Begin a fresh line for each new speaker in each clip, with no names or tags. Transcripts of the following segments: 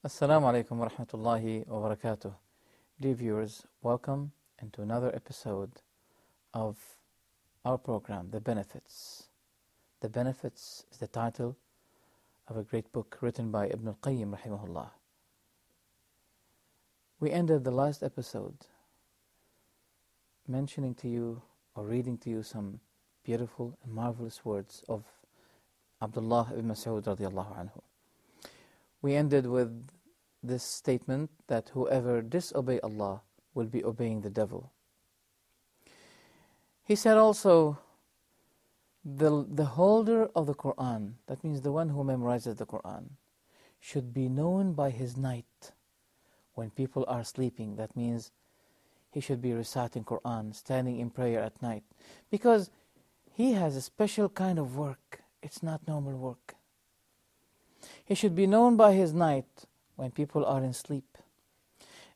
Assalamu alaikum wa rahmatullahi wa barakatuh. Dear viewers, welcome into another episode of our program, The Benefits. The Benefits is the title of a great book written by Al-Qayem rahimahullah. We ended the last episode mentioning to you or reading to you some beautiful and marvelous words of Abdullah ibn Mas'ud radiallahu anhu. We ended with this statement that whoever disobey Allah will be obeying the devil. He said also, the holder of the Quran, that means the one who memorizes the Quran, should be known by his night when people are sleeping. That means he should be reciting Quran, standing in prayer at night, because he has a special kind of work. It's not normal work. He should be known by his night when people are in sleep.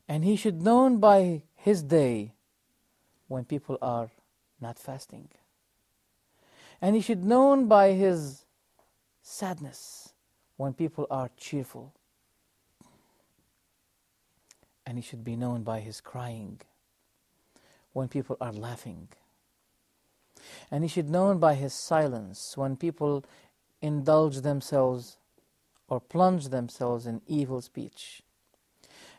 And he should be known by his day when people are not fasting. And he should be known by his sadness when people are cheerful. And he should be known by his crying when people are laughing. And he should be known by his silence when people indulge themselves or plunge themselves in evil speech.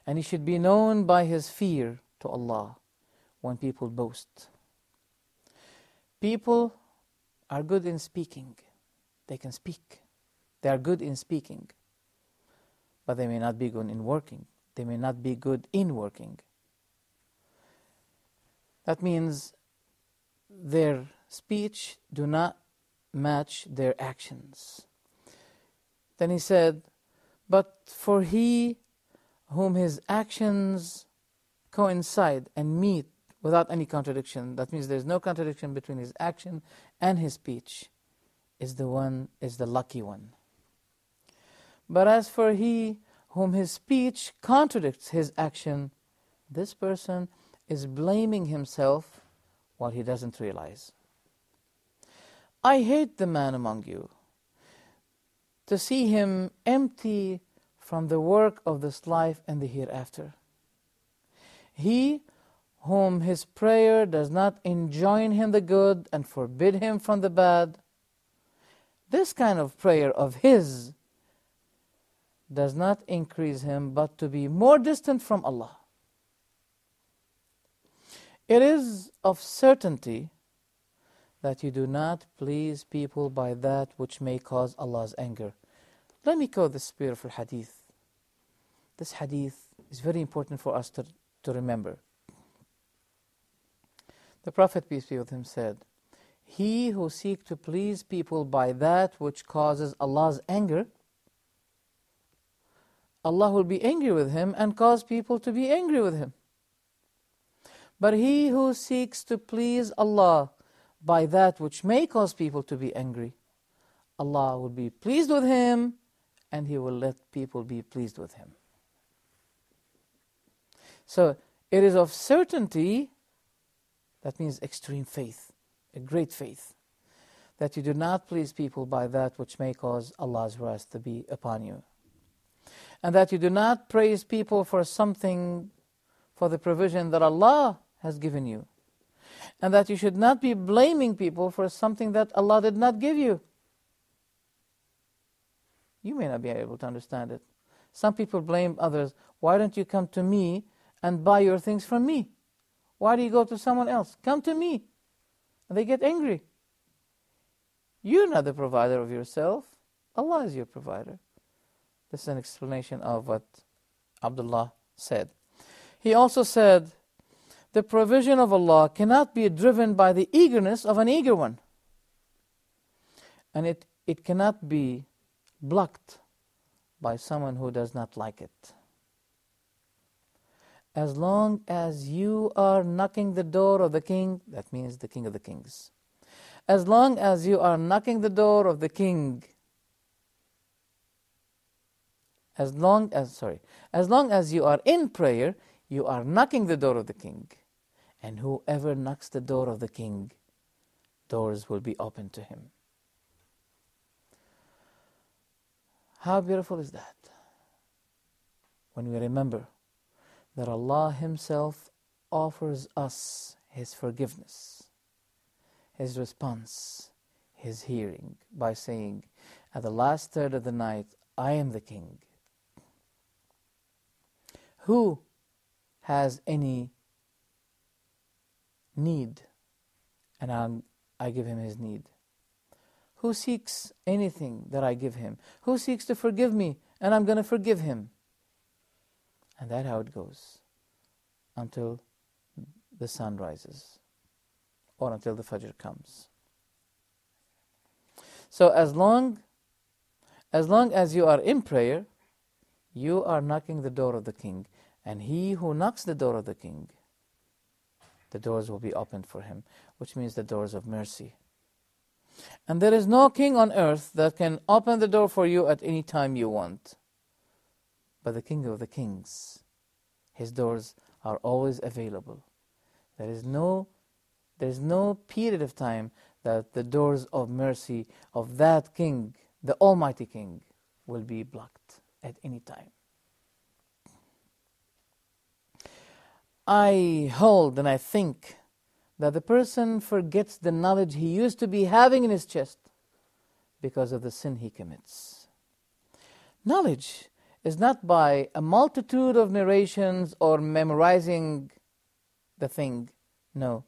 And he should be known by his fear to Allah when people boast. People are good in speaking. They can speak. They are good in speaking. But they may not be good in working. They may not be good in working. That means their speech do not match their actions. Then he said, but for he whom his actions coincide and meet without any contradiction, that means there's no contradiction between his action and his speech, is the lucky one. But as for he whom his speech contradicts his action, this person is blaming himself while he doesn't realize. I hate the man among you, to see him empty from the work of this life and the hereafter. He whom his prayer does not enjoin him the good and forbid him from the bad, this kind of prayer of his does not increase him but to be more distant from Allah. It is of certainty that you do not please people by that which may cause Allah's anger. Let me quote this beautiful hadith. This hadith is very important for us to remember. The Prophet, peace be with him, said, he who seeks to please people by that which causes Allah's anger, Allah will be angry with him and cause people to be angry with him. But he who seeks to please Allah by that which may cause people to be angry, Allah will be pleased with him and he will let people be pleased with him. So it is of certainty, that means extreme faith, a great faith, that you do not please people by that which may cause Allah's wrath to be upon you. And that you do not praise people for something, for the provision that Allah has given you. And that you should not be blaming people for something that Allah did not give you. You may not be able to understand it. Some people blame others. Why don't you come to me and buy your things from me? Why do you go to someone else? Come to me. And they get angry. You're not the provider of yourself. Allah is your provider. This is an explanation of what Abdullah said. He also said the provision of Allah cannot be driven by the eagerness of an eager one. And it cannot be blocked by someone who does not like it. As long as you are knocking the door of the king, that means the king of the kings. As long as you are knocking the door of the king, as long as you are in prayer, you are knocking the door of the king. And whoever knocks the door of the king, doors will be open to him. How beautiful is that? When we remember that Allah Himself offers us His forgiveness, His response, His hearing, by saying, at the last third of the night, I am the king. Who has any need, and I give him his need? Who seeks anything that I give him? Who seeks to forgive me, and I'm going to forgive him? And that's how it goes until the sun rises or until the Fajr comes. So as long as you are in prayer, you are knocking the door of the king. And he who knocks the door of the king, the doors will be opened for him, which means the doors of mercy. And there is no king on earth that can open the door for you at any time you want. But the King of the Kings, His doors are always available. There is no period of time that the doors of mercy of that King, the Almighty King, will be blocked at any time. I hold and I think that the person forgets the knowledge he used to be having in his chest because of the sin he commits. Knowledge is not by a multitude of narrations or memorizing the thing. No,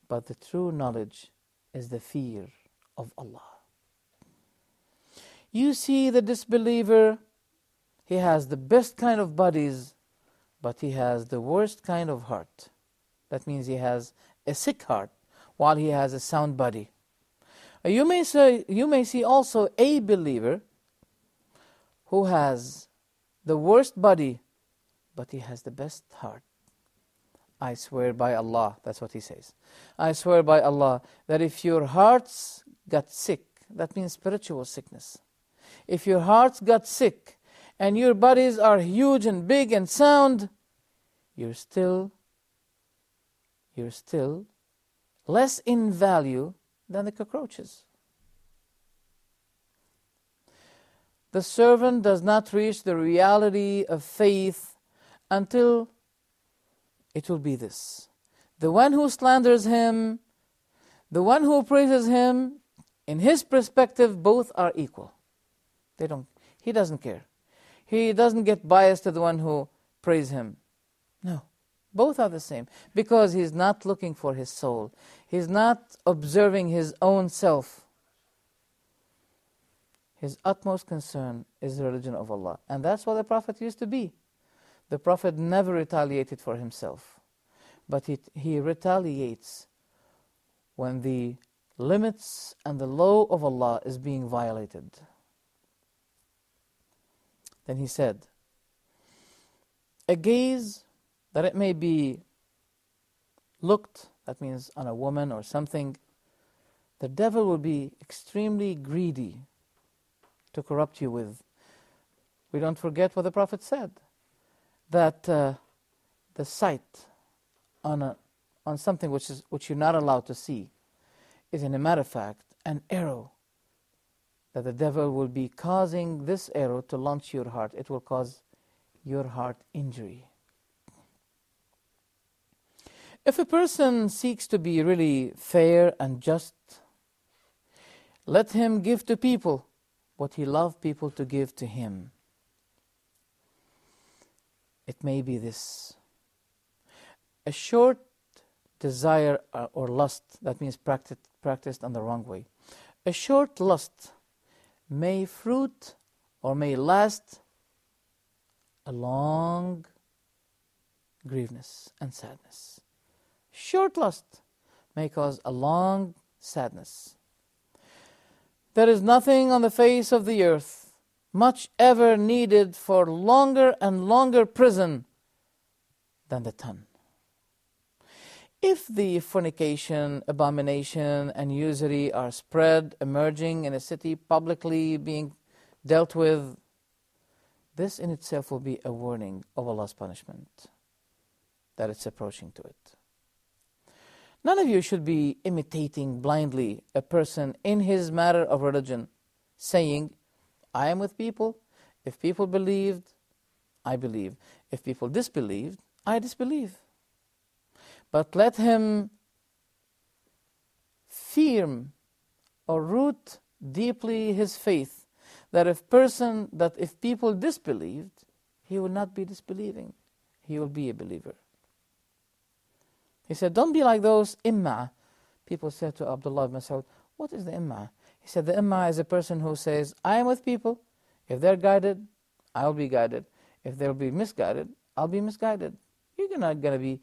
but the true knowledge is the fear of Allah. You see the disbeliever, he has the best kind of bodies, but he has the worst kind of heart. That means he has a sick heart while he has a sound body. You may see also a believer who has the worst body, but he has the best heart. I swear by Allah, that's what he says. I swear by Allah that if your hearts got sick, that means spiritual sickness. If your hearts got sick and your bodies are huge and big and sound, you're still less in value than the cockroaches. The servant does not reach the reality of faith until it will be this. The one who slanders him, the one who praises him, in his perspective, both are equal. He doesn't care. He doesn't get biased to the one who praises him. No, both are the same, because he's not looking for his soul. He's not observing his own self. His utmost concern is the religion of Allah. And that's what the Prophet used to be. The Prophet never retaliated for himself, but he retaliates when the limits and the law of Allah is being violated. Then he said, a gaze that it may be looked, that means on a woman or something, the devil will be extremely greedy to corrupt you with. We don't forget what the Prophet said, that the sight on something which you're not allowed to see is, in a matter of fact, an arrow, that the devil will be causing this arrow to launch your heart. It will cause your heart injury. If a person seeks to be really fair and just, let him give to people what he loves people to give to him. It may be this. A short desire or lust, that means practiced on the wrong way. A short lust may fruit or may last a long grieveness and sadness. short lust may cause a long sadness. There is nothing on the face of the earth much ever needed for longer and longer prison than the tongue. If the fornication, abomination, and usury are spread, emerging in a city, publicly being dealt with, this in itself will be a warning of Allah's punishment, that it's approaching to it. None of you should be imitating blindly a person in his matter of religion, saying, I am with people. If people believed, I believe. If people disbelieved, I disbelieve. But let him firm or root deeply his faith that if people disbelieved, he will not be disbelieving. He will be a believer. He said, don't be like those imma. People said to Abdullah ibn Mas'ud, what is the imma? He said, the imma is a person who says, I am with people. If they're guided, I'll be guided. If they'll be misguided, I'll be misguided. You're not going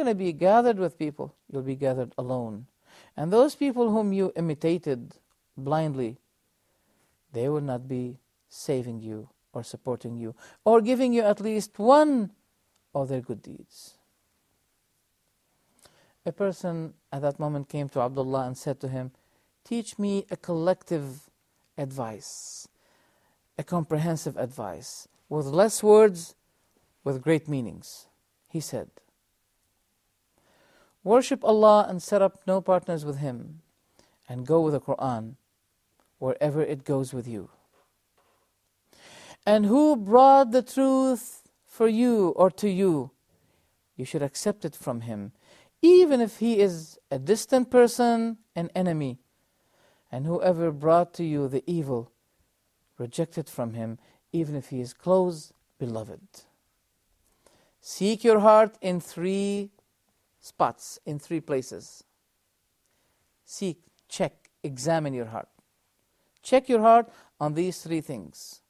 to be gathered with people. You'll be gathered alone. And those people whom you imitated blindly, they will not be saving you or supporting you or giving you at least one of their good deeds. A person at that moment came to Abdullah and said to him, teach me a collective advice, a comprehensive advice, with less words, with great meanings. He said, worship Allah and set up no partners with Him, and go with the Quran wherever it goes with you. And who brought the truth for you or to you, you should accept it from him, even if he is a distant person, an enemy. And whoever brought to you the evil, reject it from him, even if he is close, beloved. Seek your heart in 3 spots, in 3 places. Seek, check, examine your heart. Check your heart on these 3 things.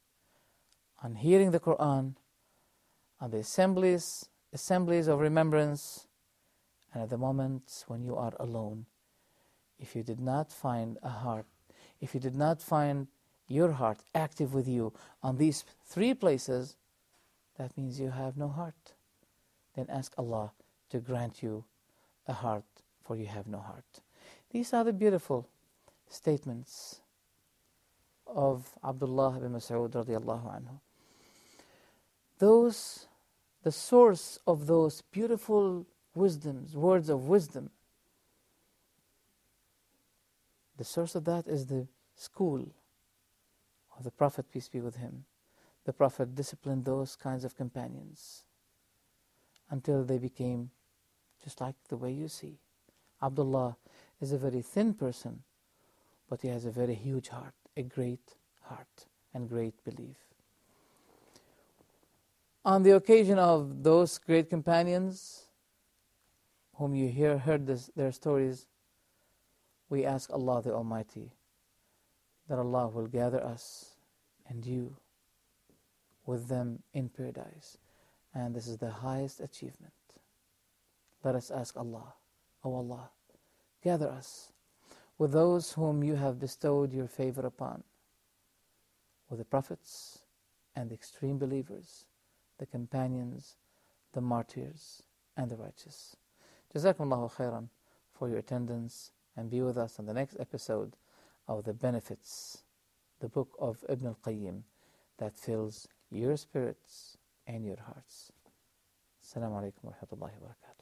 On hearing the Quran, on the assemblies of remembrance, and at the moments when you are alone. If you did not find a heart, if you did not find your heart active with you on these 3 places, that means you have no heart. Then ask Allah to grant you a heart, for you have no heart. These are the beautiful statements of Abdullah ibn Mas'ud radiallahu anhu. The source of those beautiful wisdoms, words of wisdom, the source of that is the school of the Prophet, peace be with him. The Prophet disciplined those kinds of companions until they became just like the way you see. Abdullah is a very thin person, but he has a very huge heart, a great heart and great belief. On the occasion of those great companions whom you heard their stories, we ask Allah the Almighty that Allah will gather us and you with them in paradise. And this is the highest achievement. Let us ask Allah, O Allah, gather us with those whom you have bestowed your favor upon, with the prophets and the extreme believers, the companions, the martyrs, and the righteous. Jazakumullahu khairan for your attendance, and be with us on the next episode of the benefits, the book of Ibn Al-Qayem that fills your spirits and your hearts. Assalamu alaikum wa rahmatullahi wa barakatuh.